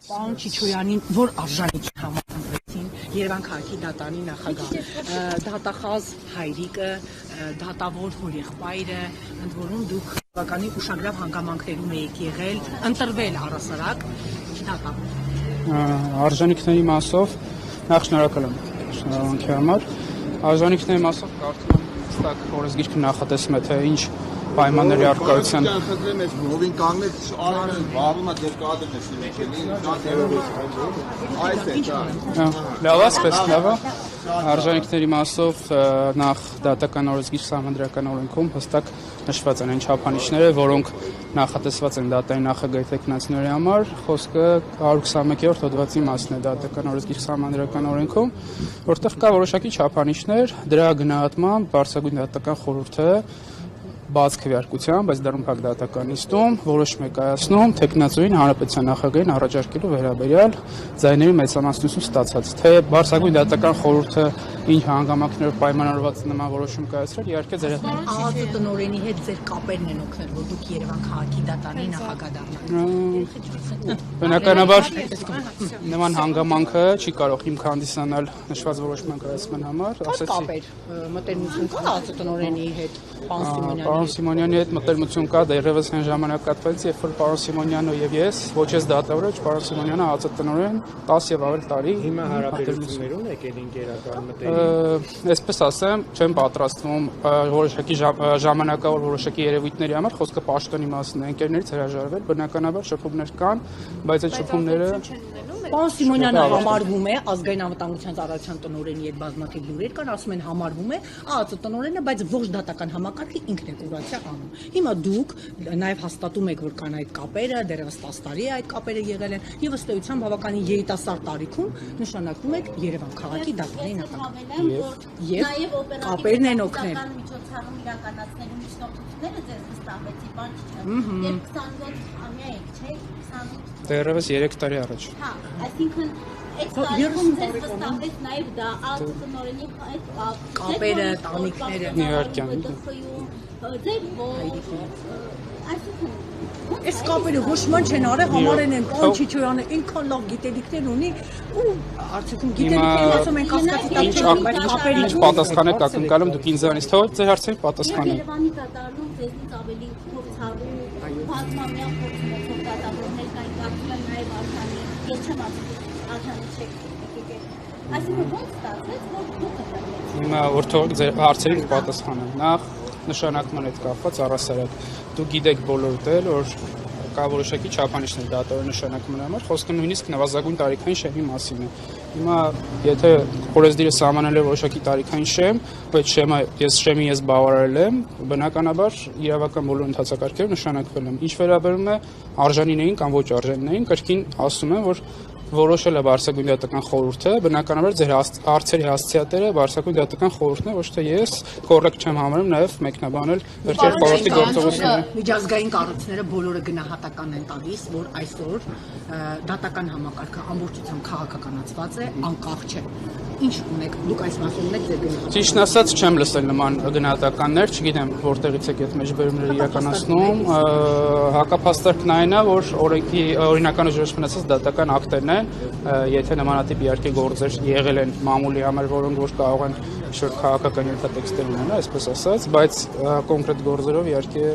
Պարոն Չիչոյանին որ արժանիքի համախմբեցին Երևան քաղաքի դատարանի նախագահ, դատախազ հայրիկը, դատավոր հորեղբայրը, ընդ որում դուք բավականին ուշագրավ հանգամանքներում եք եղել, ընտրվել առհասարակ, Արժանիքների մասով նախ շնորհակալ եմ շնորհանքի համար, արժանիքների մասով կարծում եմ հստակ օրենսգիրքը նախատեսում է թե ինչ պայմանների առկայության արժանիքների մասով նախ դատական օրենսգիր սահմանադրական օրենքում հստակ նշված են այն չափանիշները, որոնք նախատեսված են դատարանի նախագահի թեկնածուների համար, խոսքը 121-րդ հոդվածի մասն է դատական օրենսգիր սահմանադրական օրենքում, որտեղ կա որոշակի չափանիշներ, դրա գնահատմամբ բարձրագույն դատական խորհուրդը բաց քվեարկությամբ, բայց դեռ փակ դատական նիստում որոշում է կայացնում թեկնածուին հանրապետության նախագահին առաջարկելու վերաբերյալ ձայների մեծամասնություն ստացած, թե բարձրագույն դատական խորհուրդը ինչ հանգամանքներով պայմանավորված նման որոշում կայացրել, իհարկե ձեր ԱԱԾ տնօրենի հետ ձեր կապերն են օգնել, որ դուք Երևան քաղաքի դատարանի նախագահ դառնաք։ Բնականաբար նման հանգամանքը չի կարող հիմք հանդիսանալ նշված որոշման կայացման համար, կապեր, մտերմություն կա ԱԱԾ տնօրենի հետ, Պարոն Սիմոնյանի հետ մտերմություն կա, դեռևս այն ժամանակատվից, երբ որ պարոն Սիմոնյանը եւ ես, ոչ ես դատավորը, ոչ պարոն Սիմոնյանը ԱԱԾ տնօրեն 10 եւ ավել տարի հիմա հարաբերություններ ունեք ել ինքերական մտերմություն։ Այսպես ասեմ, չեմ պատրաստվում որոշակի ժամանակավոր որոշակի երևույթների համար, խոսքը պաշտոնի մասին է, ընկերներից հրաժարվել, բնականաբար շփումներ կան, բայց այդ շփումները Պարոն Սիմոնյանը համարվում է ազգային անվտանգության ծառայության տնօրենի հետ բազմաթիվ լուրեր կան, ասում են համարվում է ԱԱԾ տնօրենը, բայց ողջ դատական համակարգը ինքն է կուրացիա անում։ Հիմա դուք նաև հաստատում եք, որ կան այդ կապերը, դեռևս 10 տարի է այդ կապերը եղել են, եւ ըստ էության բավականին երիտասարդ տարիքում նշանակում եք Երևան քաղաքի դատարանի նախագահ։ Եվ կապերն են օգնել։ Միջոցառում իրականացնելու միջնորդությունները ձեզ վստահվեցի, պարոն Չիչոյան, երբ 27-ամյա եք, չէ՞, 28 դեռևս 3 տարի առաջ։ Հա, այսինքն այդ տարիքում ձեզ վստահվեց նաև դա ԱԱԾ տնօրենի այդ կապերը, տանիքները։ Իհարկե։ Այսինքն Այս կապերը ոչ ման չեն արել, համարեն են պարոն Չիչոյանը այնքան լավ գիտելիքներ ունի ու արդյունքում գիտելիքներն ասում են կասկածի տակ չեն, բայց կապերը Ինչ պատասխան եք ակնկալում դուք ինձանից, թող ձեր հարցերին պատասխանեմ։ Երևանի դատարանում ձեզնից ավելի փորձառու, բազմամյա փորձունեցող դատավորներ կային, կարծում եմ նաև արժանի, ես չեմ արժանի չեք եկել։ Այսինքն ո՞նց ստացվեց, որ դուք ընտրվեցիք։ Հիմա որ թող ձեր հարցերին պատասխանեմ։ Նախ նշանակման հետ կապված առասարակ դուք գիտեք բոլորդ էլ որ կա որոշակի չափանիշներ դատավորի նշանակման համար, խոսքը նույնիսկ նվազագույն տարիքային շեմի մասին է։ Հիմա եթե օրենսդիրը սահմանել է որոշակի տարիքային շեմ, այդ շեմը ես բավարարել եմ, բնականաբար իրավական բոլոր ընթացակարգերը նշանակվել եմ։ Ինչ վերաբերում է արժանիներին կամ ոչ արժանիներին, կրկին ասում եմ, որ որոշել է բարձրագույն դատական խորհուրդը, բնականաբար ձեր հարցերի հասցեատերը բարձրագույն դատական խորհուրդն է, ոչ թե ես, կոռեկտ չեմ համարում նաև մեկնաբանել վերջերս խորհրդի գործողությունները։ Միջազգային կառույցները բոլորը գնահատական են տալիս, որ այսօր դատական համակարգը ամբողջությամբ քաղաքականացված է, անկախ չէ։ Ինչ ունեք, դուք այս մասում ունեք ձեր գնահատականը։ Ճիշտն ասած չեմ լսել նման գնահատականներ, չգիտեմ որտեղից եք այդ մեջբերումները իրականացնում, հակափաստարկն այն է, որ օրինական ուժերով մնացած դատական ակտերն են, եթե նմանատիպ իհարկե գործեր եղել են մամուլի համար, որոնք որ կարող են ինչ-որ քաղաքական ենթատեքստեր ունենալ, այսպես ասած, բայց կոնկրետ գործերով իհարկե